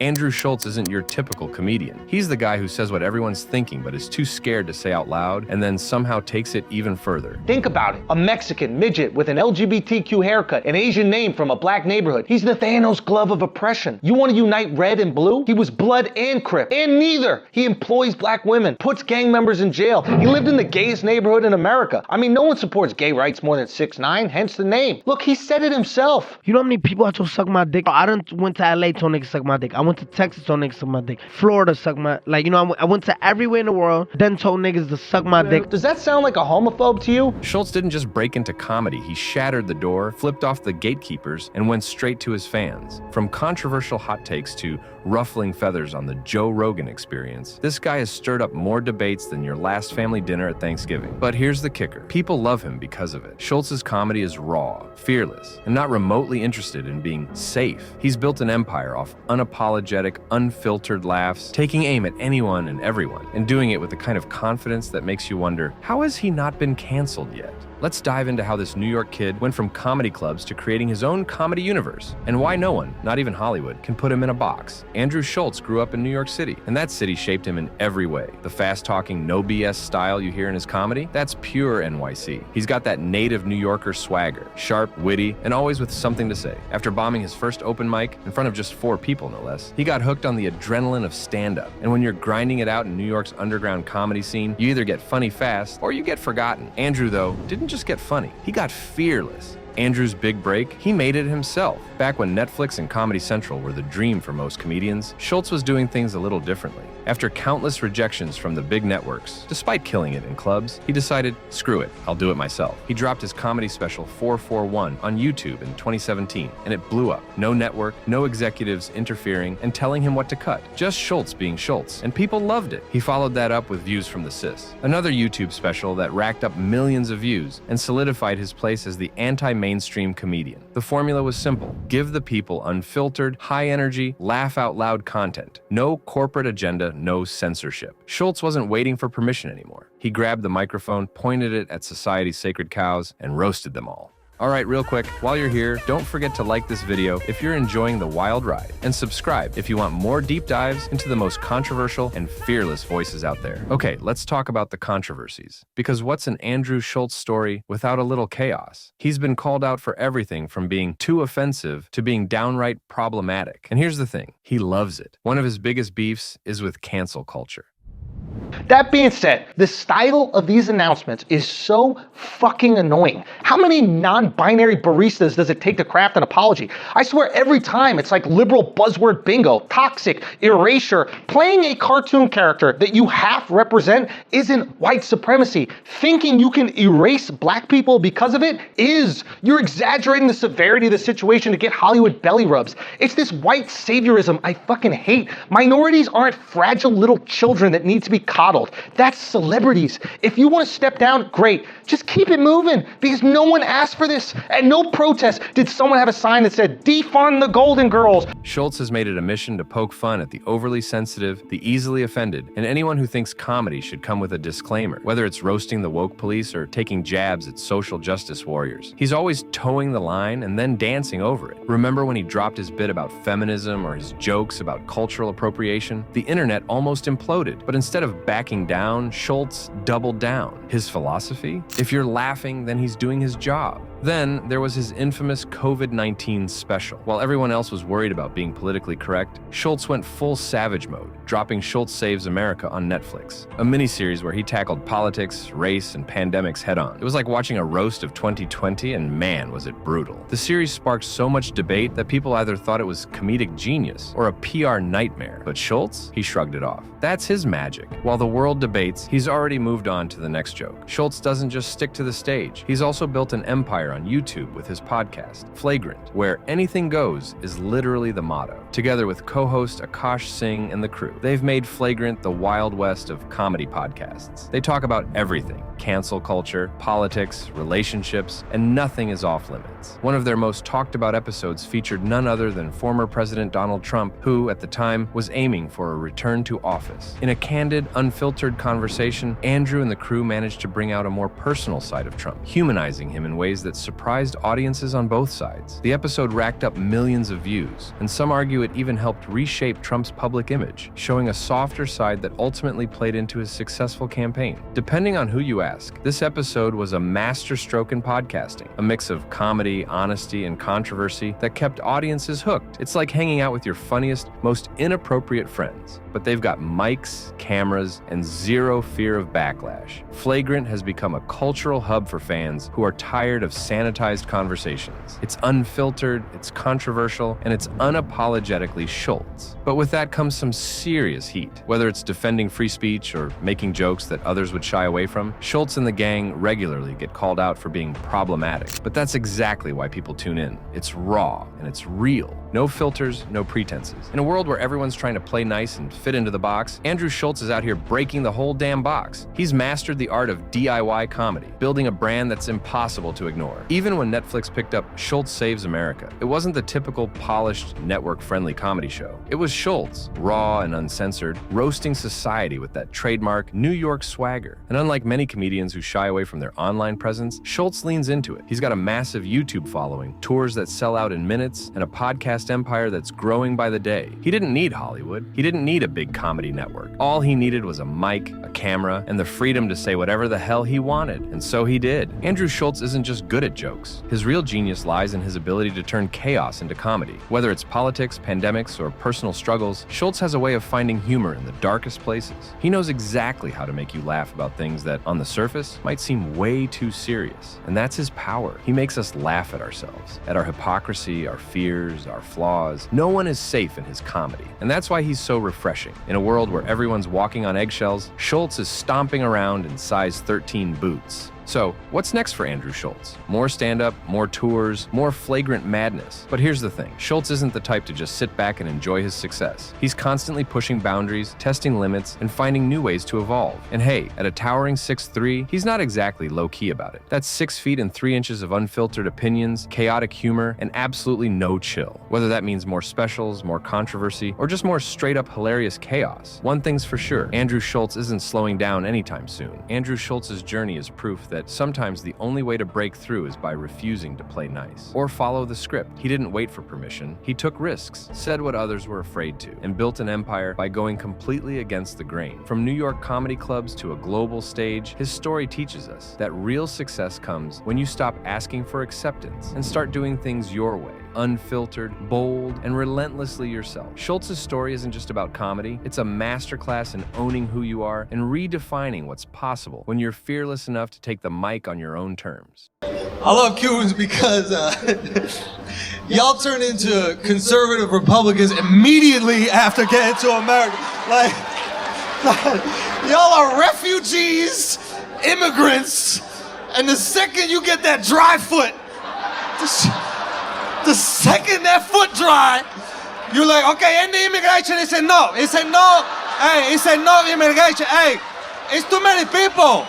Andrew Schulz isn't your typical comedian. He's the guy who says what everyone's thinking but is too scared to say out loud and then somehow takes it even further. Think about it. A Mexican midget with an LGBTQ haircut, an Asian name from a black neighborhood. He's the Thanos glove of oppression. You want to unite red and blue? He was blood and Crip, and neither. He employs black women, puts gang members in jail. He lived in the gayest neighborhood in America. I mean, no one supports gay rights more than 6ix9ine, hence the name. Look, he said it himself. You know how many people I told suck my dick? I done went to LA told niggas suck my dick. I went to Texas told niggas suck my dick. Florida suck my, I went to everywhere in the world, then told niggas to suck my dick. Does that sound like a homophobe to you? Schulz didn't just break into comedy. He shattered the door, flipped off the gatekeepers, and went straight to his fans. From controversial hot takes to ruffling feathers on the Joe Rogan Experience, this guy has stirred up more debates than your last family dinner at Thanksgiving. But here's the kicker. People love him because of it. Schulz's comedy is raw, fearless, and not remotely interested in being safe. He's built an empire off unapologetic, unfiltered laughs, taking aim at anyone and everyone, and doing it with the kind of confidence that makes you wonder, how has he not been canceled yet? Let's dive into how this New York kid went from comedy clubs to creating his own comedy universe, and why no one, not even Hollywood, can put him in a box. Andrew Schulz grew up in New York City, and that city shaped him in every way. The fast-talking, no BS style you hear in his comedy, that's pure NYC. He's got that native New Yorker swagger, sharp, witty, and always with something to say. After bombing his first open mic, in front of just 4 people no less, he got hooked on the adrenaline of stand-up. And when you're grinding it out in New York's underground comedy scene, you either get funny fast, or you get forgotten. Andrew, though, didn't just get funny, he got fearless. Andrew's big break, he made it himself. Back when Netflix and Comedy Central were the dream for most comedians, Schulz was doing things a little differently. After countless rejections from the big networks, despite killing it in clubs, he decided, screw it, I'll do it myself. He dropped his comedy special 441 on YouTube in 2017, and it blew up. No network, no executives interfering and telling him what to cut. Just Schulz being Schulz, and people loved it. He followed that up with Views from the Sis, another YouTube special that racked up millions of views and solidified his place as the anti-mainstream comedian. The formula was simple. Give the people unfiltered, high-energy, laugh-out-loud content. No corporate agenda, no censorship. Schulz wasn't waiting for permission anymore. He grabbed the microphone, pointed it at society's sacred cows, and roasted them all. All right, real quick, while you're here, don't forget to like this video if you're enjoying the wild ride, and subscribe if you want more deep dives into the most controversial and fearless voices out there. Okay, let's talk about the controversies. Because what's an Andrew Schulz story without a little chaos? He's been called out for everything from being too offensive to being downright problematic. And here's the thing, he loves it. One of his biggest beefs is with cancel culture. That being said, the style of these announcements is so fucking annoying. How many non-binary baristas does it take to craft an apology? I swear every time it's like liberal buzzword bingo, toxic, erasure. Playing a cartoon character that you half represent isn't white supremacy. Thinking you can erase black people because of it is. You're exaggerating the severity of the situation to get Hollywood belly rubs. It's this white saviorism I fucking hate. Minorities aren't fragile little children that need to be coddled. That's celebrities. If you want to step down, great. Just keep it moving because no one asked for this. At no protest did someone have a sign that said, defund the Golden Girls. Schulz has made it a mission to poke fun at the overly sensitive, the easily offended, and anyone who thinks comedy should come with a disclaimer, whether it's roasting the woke police or taking jabs at social justice warriors. He's always towing the line and then dancing over it. Remember when he dropped his bit about feminism or his jokes about cultural appropriation? The internet almost imploded, but instead of backing down, Schulz doubled down. His philosophy? If you're laughing, then he's doing his job. Then there was his infamous COVID-19 special. While everyone else was worried about being politically correct, Schulz went full savage mode, dropping Schulz Saves America on Netflix, a miniseries where he tackled politics, race, and pandemics head-on. It was like watching a roast of 2020, and man, was it brutal. The series sparked so much debate that people either thought it was comedic genius or a PR nightmare. But Schulz? He shrugged it off. That's his magic. While the world debates, he's already moved on to the next joke. Schulz doesn't just stick to the stage. He's also built an empire on YouTube with his podcast, Flagrant, where anything goes is literally the motto. Together with co-host Akash Singh and the crew, they've made Flagrant the Wild West of comedy podcasts. They talk about everything, cancel culture, politics, relationships, and nothing is off limits. One of their most talked about episodes featured none other than former President Donald Trump, who, at the time, was aiming for a return to office. In a candid, unfiltered conversation, Andrew and the crew managed to bring out a more personal side of Trump, humanizing him in ways that surprised audiences on both sides. The episode racked up millions of views, and some argue it even helped reshape Trump's public image, showing a softer side that ultimately played into his successful campaign. Depending on who you ask, this episode was a masterstroke in podcasting, a mix of comedy, honesty, and controversy that kept audiences hooked. It's like hanging out with your funniest, most inappropriate friends, but they've got mics, cameras, and zero fear of backlash. Flagrant has become a cultural hub for fans who are tired of sanitized conversations. It's unfiltered, it's controversial, and it's unapologetically Schulz. But with that comes some serious heat. Whether it's defending free speech or making jokes that others would shy away from, Schulz and the gang regularly get called out for being problematic. But that's exactly why people tune in. It's raw and it's real. No filters, no pretenses. In a world where everyone's trying to play nice and fit into the box, Andrew Schulz is out here breaking the whole damn box. He's mastered the art of DIY comedy, building a brand that's impossible to ignore. Even when Netflix picked up Schulz Saves America, it wasn't the typical polished, network-friendly comedy show. It was Schulz, raw and uncensored, roasting society with that trademark New York swagger. And unlike many comedians who shy away from their online presence, Schulz leans into it. He's got a massive YouTube following, tours that sell out in minutes, and a podcast empire that's growing by the day. He didn't need Hollywood. He didn't need a big comedy network. All he needed was a mic, a camera, and the freedom to say whatever the hell he wanted. And so he did. Andrew Schulz isn't just good at jokes. His real genius lies in his ability to turn chaos into comedy. Whether it's politics, pandemics, or personal struggles, Schulz has a way of finding humor in the darkest places. He knows exactly how to make you laugh about things that, on the surface, might seem way too serious. And that's his power. He makes us laugh at ourselves, at our hypocrisy, our fears, our flaws. No one is safe in his comedy. And that's why he's so refreshing. In a world where everyone's walking on eggshells, Schulz is stomping around in size 13 boots. So, what's next for Andrew Schulz? More stand-up, more tours, more flagrant madness. But here's the thing, Schulz isn't the type to just sit back and enjoy his success. He's constantly pushing boundaries, testing limits, and finding new ways to evolve. And hey, at a towering 6'3", he's not exactly low-key about it. That's 6 feet and 3 inches of unfiltered opinions, chaotic humor, and absolutely no chill. Whether that means more specials, more controversy, or just more straight-up hilarious chaos. One thing's for sure, Andrew Schulz isn't slowing down anytime soon. Andrew Schulz's journey is proof that sometimes the only way to break through is by refusing to play nice or follow the script. He didn't wait for permission. He took risks, said what others were afraid to, and built an empire by going completely against the grain. From New York comedy clubs to a global stage, his story teaches us that real success comes when you stop asking for acceptance and start doing things your way. Unfiltered, bold, and relentlessly yourself. Schulz's story isn't just about comedy, it's a masterclass in owning who you are and redefining what's possible when you're fearless enough to take the mic on your own terms. I love Cubans because y'all turn into conservative Republicans immediately after getting to America. Like y'all are refugees, immigrants, and the second you get that dry foot, the second that foot dry, you're like, okay, end the immigration. He said no. He said no. Hey, he said no immigration. Hey, it's too many people.